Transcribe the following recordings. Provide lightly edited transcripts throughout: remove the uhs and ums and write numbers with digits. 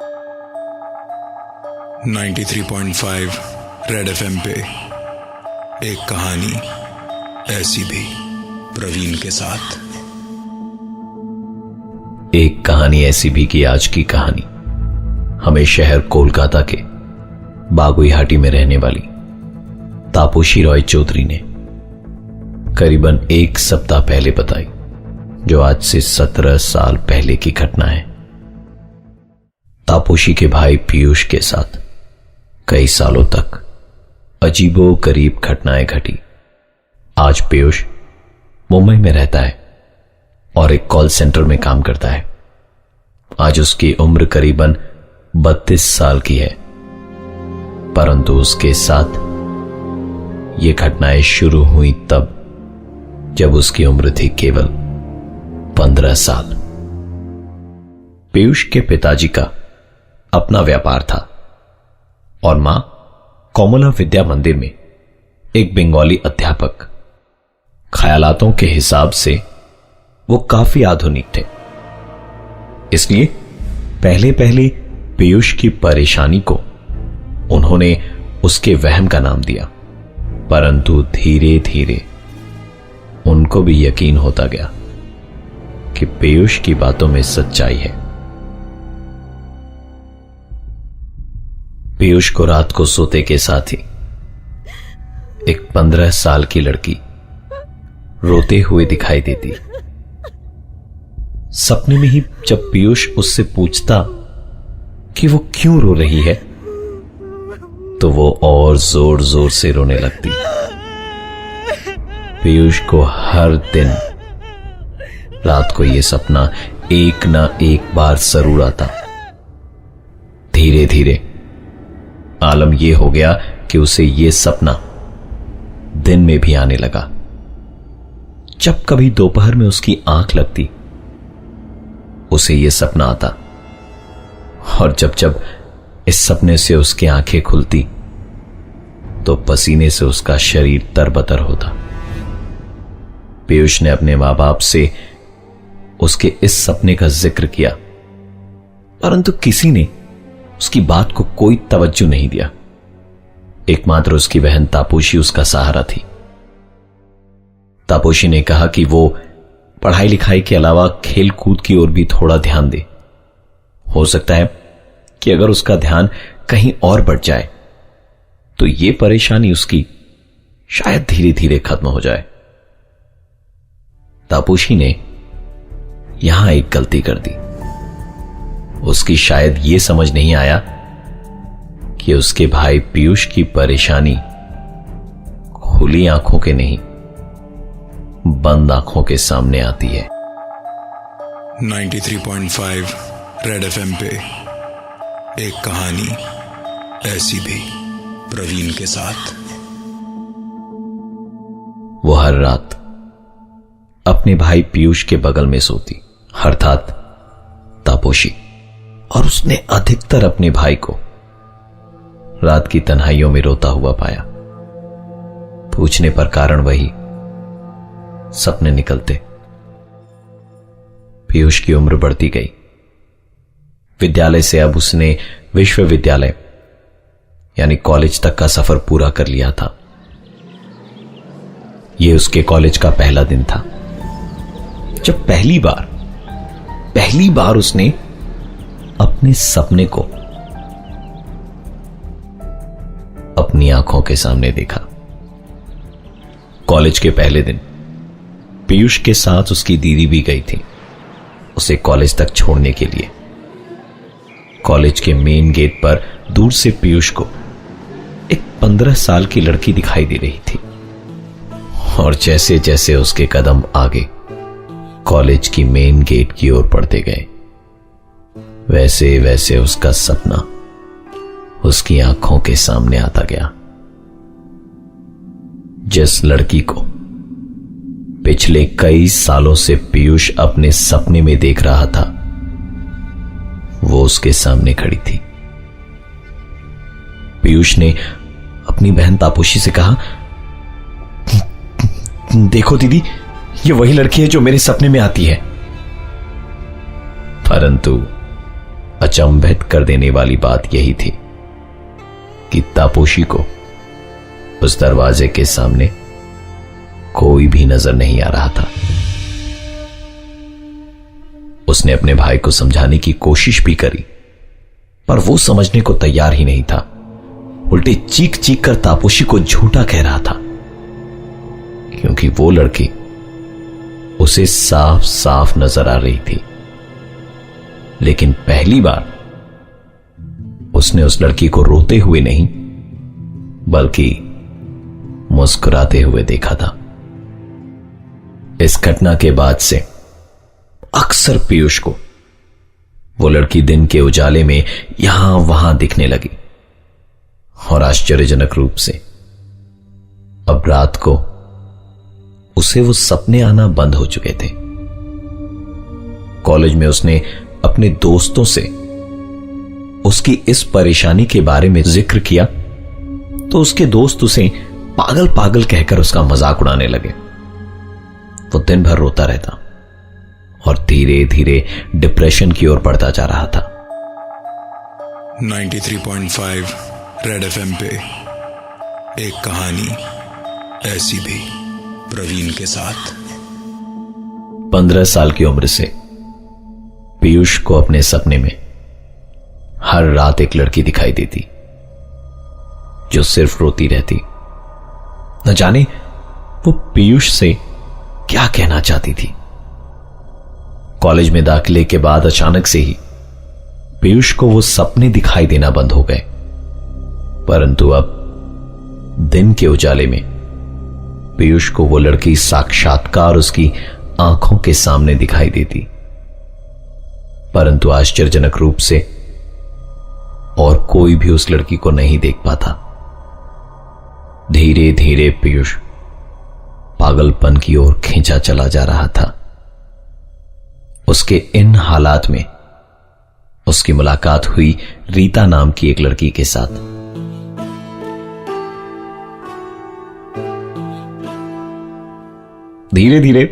93.5 red FM पे एक कहानी ऐसी भी, प्रवीण के साथ। एक कहानी ऐसी भी कि आज की कहानी हमें शहर कोलकाता के बागुईहाटी में रहने वाली तापोशी रॉय चौधरी ने करीबन एक सप्ताह पहले बताई, जो आज से 17 साल पहले की घटना है। तापोशी के भाई पीयूष के साथ कई सालों तक अजीबो गरीब घटनाएं घटी। आज पीयूष मुंबई में रहता है और एक कॉल सेंटर में काम करता है। आज उसकी उम्र करीबन 32 साल की है, परंतु उसके साथ ये घटनाएं शुरू हुई तब जब उसकी उम्र थी केवल 15 साल। पीयूष के पिताजी का अपना व्यापार था और मां कोमला विद्या मंदिर में एक बंगाली अध्यापक। ख्यालातों के हिसाब से वो काफी आधुनिक थे, इसलिए पहले पहले पीयूष की परेशानी को उन्होंने उसके वहम का नाम दिया, परंतु धीरे धीरे उनको भी यकीन होता गया कि पीयूष की बातों में सच्चाई है। पीयूष को रात को सोते के साथ ही एक 15 साल की लड़की रोते हुए दिखाई देती। सपने में ही जब पीयूष उससे पूछता कि वो क्यों रो रही है, तो वो और जोर जोर से रोने लगती। पीयूष को हर दिन रात को यह सपना एक ना एक बार जरूर आता। धीरे धीरे आलम यह हो गया कि उसे यह सपना दिन में भी आने लगा। जब कभी दोपहर में उसकी आंख लगती, उसे यह सपना आता, और जब जब इस सपने से उसकी आंखें खुलती तो पसीने से उसका शरीर तरबतर होता। पीयूष ने अपने मां बाप से उसके इस सपने का जिक्र किया, परंतु किसी ने उसकी बात को कोई तवज्जो नहीं दिया। एकमात्र उसकी बहन तापोशी उसका सहारा थी। तापोशी ने कहा कि वो पढ़ाई लिखाई के अलावा खेल कूद की ओर भी थोड़ा ध्यान दे। हो सकता है कि अगर उसका ध्यान कहीं और बढ़ जाए तो ये परेशानी उसकी शायद धीरे धीरे खत्म हो जाए। तापोशी ने यहां एक गलती कर दी। उसकी शायद यह समझ नहीं आया कि उसके भाई पीयूष की परेशानी खुली आंखों के नहीं, बंद आंखों के सामने आती है। 93.5 रेड एफएम पे एक कहानी ऐसी भी, प्रवीण के साथ। वो हर रात अपने भाई पीयूष के बगल में सोती, अर्थात तापोशी, और उसने अधिकतर अपने भाई को रात की तन्हाइयों में रोता हुआ पाया। पूछने पर कारण वही, सपने निकलते। पीयूष की उम्र बढ़ती गई। विद्यालय से अब उसने विश्वविद्यालय यानी कॉलेज तक का सफर पूरा कर लिया था। यह उसके कॉलेज का पहला दिन था, जब पहली बार उसने अपने सपने को अपनी आंखों के सामने देखा। कॉलेज के पहले दिन पीयूष के साथ उसकी दीदी भी गई थी उसे कॉलेज तक छोड़ने के लिए। कॉलेज के मेन गेट पर दूर से पीयूष को एक 15 साल की लड़की दिखाई दे रही थी, और जैसे जैसे उसके कदम आगे कॉलेज की मेन गेट की ओर बढ़ते गए, वैसे वैसे उसका सपना उसकी आंखों के सामने आता गया। जिस लड़की को पिछले कई सालों से पीयूष अपने सपने में देख रहा था, वो उसके सामने खड़ी थी। पीयूष ने अपनी बहन तापोशी से कहा, देखो दीदी, ये वही लड़की है जो मेरे सपने में आती है। परंतु अचंभित कर देने वाली बात यही थी कि तापोशी को उस दरवाजे के सामने कोई भी नजर नहीं आ रहा था। उसने अपने भाई को समझाने की कोशिश भी करी, पर वो समझने को तैयार ही नहीं था। उल्टे चीख चीख कर तापोशी को झूठा कह रहा था, क्योंकि वो लड़की उसे साफ साफ नजर आ रही थी। लेकिन पहली बार उसने उस लड़की को रोते हुए नहीं, बल्कि मुस्कुराते हुए देखा था। इस घटना के बाद से अक्सर पीयूष को वो लड़की दिन के उजाले में यहां वहां दिखने लगी, और आश्चर्यजनक रूप से अब रात को उसे वो सपने आना बंद हो चुके थे। कॉलेज में उसने अपने दोस्तों से उसकी इस परेशानी के बारे में जिक्र किया तो उसके दोस्त उसे पागल पागल कहकर उसका मजाक उड़ाने लगे। वो दिन भर रोता रहता और धीरे धीरे डिप्रेशन की ओर बढ़ता जा रहा था। 93.5 रेड एफएम पे एक कहानी ऐसी भी, प्रवीण के साथ। 15 साल की उम्र से पीयूष को अपने सपने में हर रात एक लड़की दिखाई देती जो सिर्फ रोती रहती। न जाने वो पीयूष से क्या कहना चाहती थी। कॉलेज में दाखिले के बाद अचानक से ही पीयूष को वो सपने दिखाई देना बंद हो गए, परंतु अब दिन के उजाले में पीयूष को वो लड़की साक्षात्कार उसकी आंखों के सामने दिखाई देती। परंतु आश्चर्यजनक रूप से और कोई भी उस लड़की को नहीं देख पाता। धीरे धीरे पीयूष पागलपन की ओर खींचा चला जा रहा था। उसके इन हालात में उसकी मुलाकात हुई रीता नाम की एक लड़की के साथ। धीरे धीरे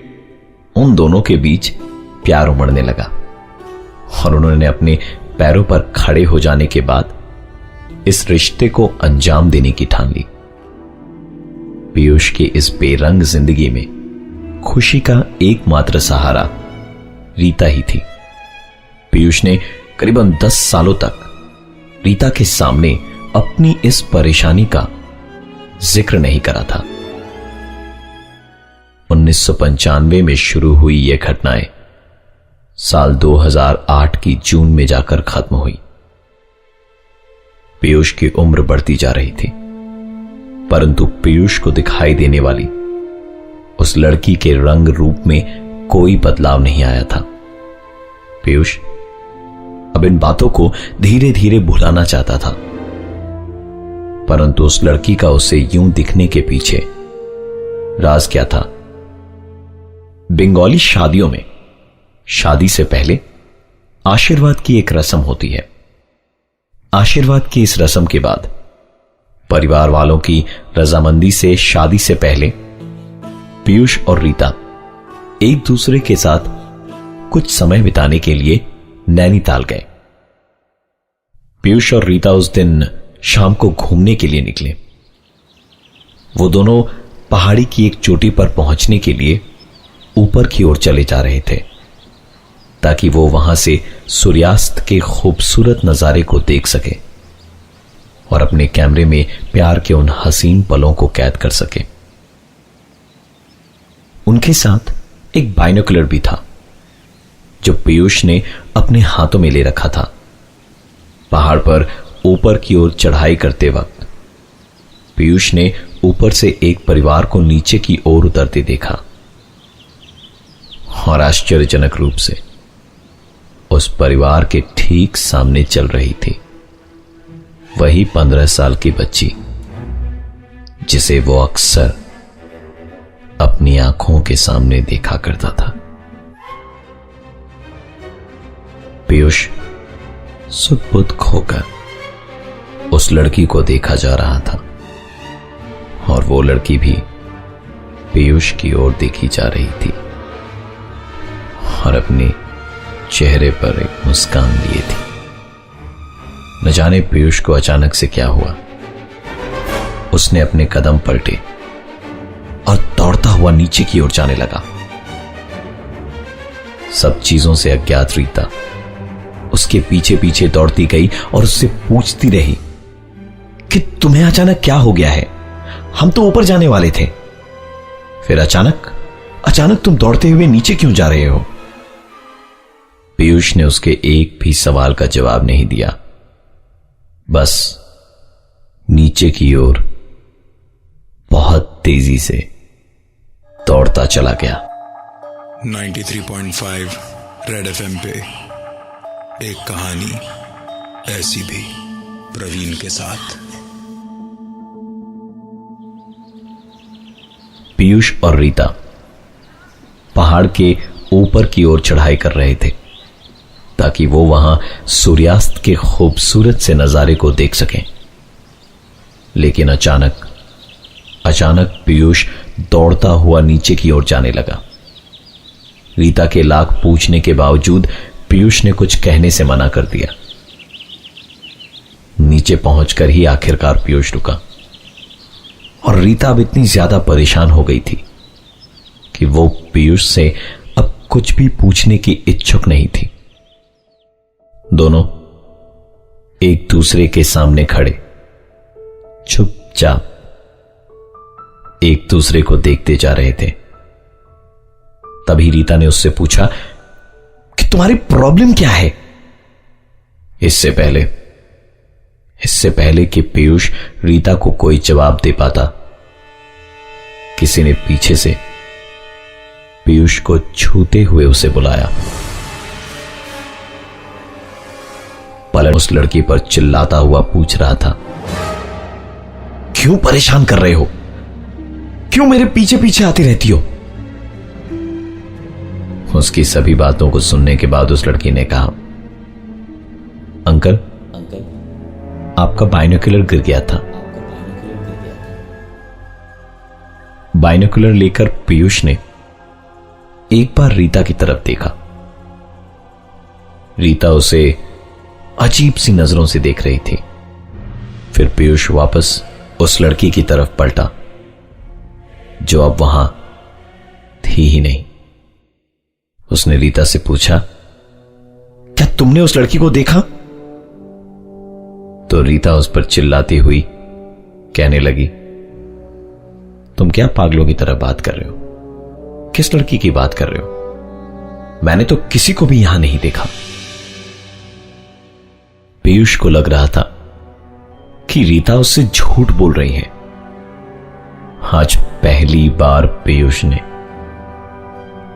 उन दोनों के बीच प्यार उमड़ने लगा और उन्होंने अपने पैरों पर खड़े हो जाने के बाद इस रिश्ते को अंजाम देने की ठान ली। पीयूष की इस बेरंग जिंदगी में खुशी का एकमात्र सहारा रीता ही थी। पीयूष ने करीबन 10 सालों तक रीता के सामने अपनी इस परेशानी का जिक्र नहीं करा था। 1995 में शुरू हुई यह घटनाएं साल 2008 की जून में जाकर खत्म हुई। पीयूष की उम्र बढ़ती जा रही थी, परंतु पीयूष को दिखाई देने वाली उस लड़की के रंग रूप में कोई बदलाव नहीं आया था। पीयूष अब इन बातों को धीरे धीरे भुलाना चाहता था, परंतु उस लड़की का उसे यूं दिखने के पीछे राज क्या था। बंगाली शादियों में शादी से पहले आशीर्वाद की एक रस्म होती है। आशीर्वाद की इस रस्म के बाद परिवार वालों की रजामंदी से शादी से पहले पीयूष और रीता एक दूसरे के साथ कुछ समय बिताने के लिए नैनीताल गए। पीयूष और रीता उस दिन शाम को घूमने के लिए निकले। वो दोनों पहाड़ी की एक चोटी पर पहुंचने के लिए ऊपर की ओर चले जा रहे थे ताकि वो वहां से सूर्यास्त के खूबसूरत नजारे को देख सके और अपने कैमरे में प्यार के उन हसीन पलों को कैद कर सके। उनके साथ एक बाइनोकुलर भी था जो पीयूष ने अपने हाथों में ले रखा था। पहाड़ पर ऊपर की ओर चढ़ाई करते वक्त पीयूष ने ऊपर से एक परिवार को नीचे की ओर उतरते देखा और आश्चर्यजनक रूप से उस परिवार के ठीक सामने चल रही थी वही 15 साल की बच्ची जिसे वो अक्सर अपनी आंखों के सामने देखा करता था। पीयूष सुध-बुध खोकर उस लड़की को देखा जा रहा था और वो लड़की भी पीयूष की ओर देखी जा रही थी और अपने चेहरे पर एक मुस्कान लिए थी। न जाने पीयूष को अचानक से क्या हुआ। उसने अपने कदम पलटे और दौड़ता हुआ नीचे की ओर जाने लगा। सब चीजों से अज्ञात रीता उसके पीछे पीछे दौड़ती गई और उससे पूछती रही कि तुम्हें अचानक क्या हो गया है? हम तो ऊपर जाने वाले थे, फिर अचानक तुम दौड़ते हुए नीचे क्यों जा रहे हो? पीयूष ने उसके एक भी सवाल का जवाब नहीं दिया, बस नीचे की ओर बहुत तेजी से दौड़ता चला गया। 93.5 रेड एफएम पे एक कहानी ऐसी भी, प्रवीण के साथ। पीयूष और रीता पहाड़ के ऊपर की ओर चढ़ाई कर रहे थे ताकि वो वहां सूर्यास्त के खूबसूरत से नजारे को देख सकें। लेकिन अचानक पीयूष दौड़ता हुआ नीचे की ओर जाने लगा। रीता के लाख पूछने के बावजूद पीयूष ने कुछ कहने से मना कर दिया। नीचे पहुंचकर ही आखिरकार पीयूष रुका और रीता अब इतनी ज्यादा परेशान हो गई थी कि वो पीयूष से अब कुछ भी पूछने की इच्छुक नहीं थी। दोनों एक दूसरे के सामने खड़े चुपचाप एक दूसरे को देखते जा रहे थे। तभी रीता ने उससे पूछा कि तुम्हारी प्रॉब्लम क्या है? इससे पहले कि पीयूष रीता को कोई जवाब दे पाता, किसी ने पीछे से पीयूष को छूते हुए उसे बुलाया। पलट उस लड़की पर चिल्लाता हुआ पूछ रहा था, क्यों परेशान कर रहे हो? क्यों मेरे पीछे पीछे आती रहती हो? उसकी सभी बातों को सुनने के बाद उस लड़की ने कहा, अंकल आपका बाइनोकुलर गिर गया था। बाइनोकुलर लेकर पीयूष ने एक बार रीता की तरफ देखा। रीता उसे अजीब सी नजरों से देख रही थी। फिर पीयूष वापस उस लड़की की तरफ पलटा जो अब वहां थी ही नहीं। उसने रीता से पूछा, क्या तुमने उस लड़की को देखा? तो रीता उस पर चिल्लाती हुई कहने लगी, तुम क्या पागलों की तरह बात कर रहे हो? किस लड़की की बात कर रहे हो? मैंने तो किसी को भी यहां नहीं देखा। पीयूष को लग रहा था कि रीता उससे झूठ बोल रही है। आज पहली बार पीयूष ने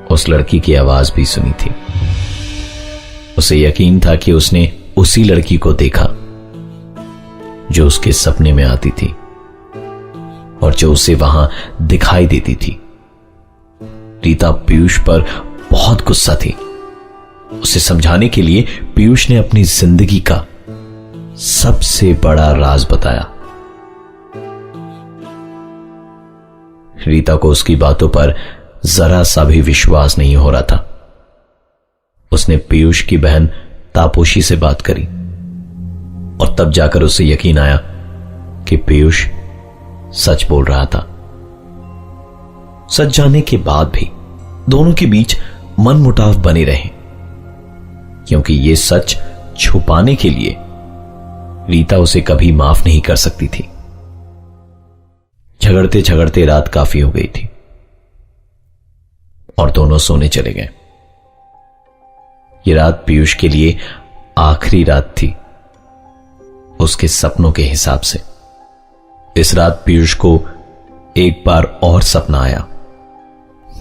उस लड़की की आवाज भी सुनी थी। उसे यकीन था कि उसने उसी लड़की को देखा जो उसके सपने में आती थी और जो उसे वहां दिखाई देती थी। रीता पीयूष पर बहुत गुस्सा थी। उसे समझाने के लिए पीयूष ने अपनी जिंदगी का सबसे बड़ा राज बताया। रीता को उसकी बातों पर जरा सा भी विश्वास नहीं हो रहा था। उसने पीयूष की बहन तापोशी से बात करी और तब जाकर उसे यकीन आया कि पीयूष सच बोल रहा था। सच जानने के बाद भी दोनों के बीच मनमुटाव बने रहे, क्योंकि यह सच छुपाने के लिए रीता उसे कभी माफ नहीं कर सकती थी। झगड़ते झगड़ते रात काफी हो गई थी और दोनों सोने चले गए। यह रात पीयूष के लिए आखिरी रात थी उसके सपनों के हिसाब से। इस रात पीयूष को एक बार और सपना आया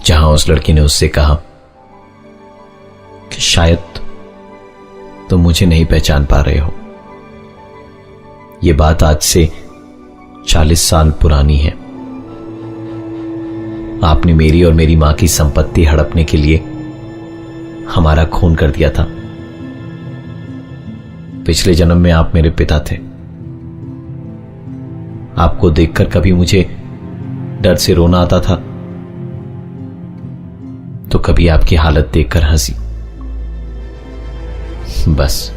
जहां उस लड़की ने उससे कहा कि शायद तुम मुझे नहीं पहचान पा रहे हो। यह बात आज से 40 साल पुरानी है। आपने मेरी और मेरी मां की संपत्ति हड़पने के लिए हमारा खून कर दिया था। पिछले जन्म में आप मेरे पिता थे। आपको देखकर कभी मुझे डर से रोना आता था तो कभी आपकी हालत देखकर हंसी। बस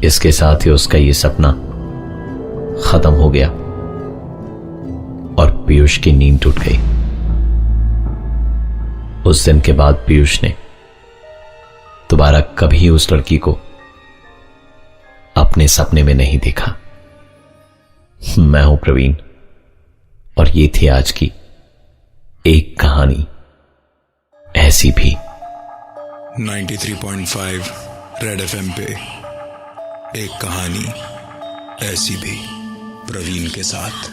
इसके साथ ही उसका ये सपना खत्म हो गया और पीयूष की नींद टूट गई। उस दिन के बाद पीयूष ने दोबारा कभी उस लड़की को अपने सपने में नहीं देखा। मैं हूं प्रवीण और ये थी आज की एक कहानी ऐसी भी। 93.5 रेड एफएम पे एक कहानी ऐसी भी, प्रवीण के साथ।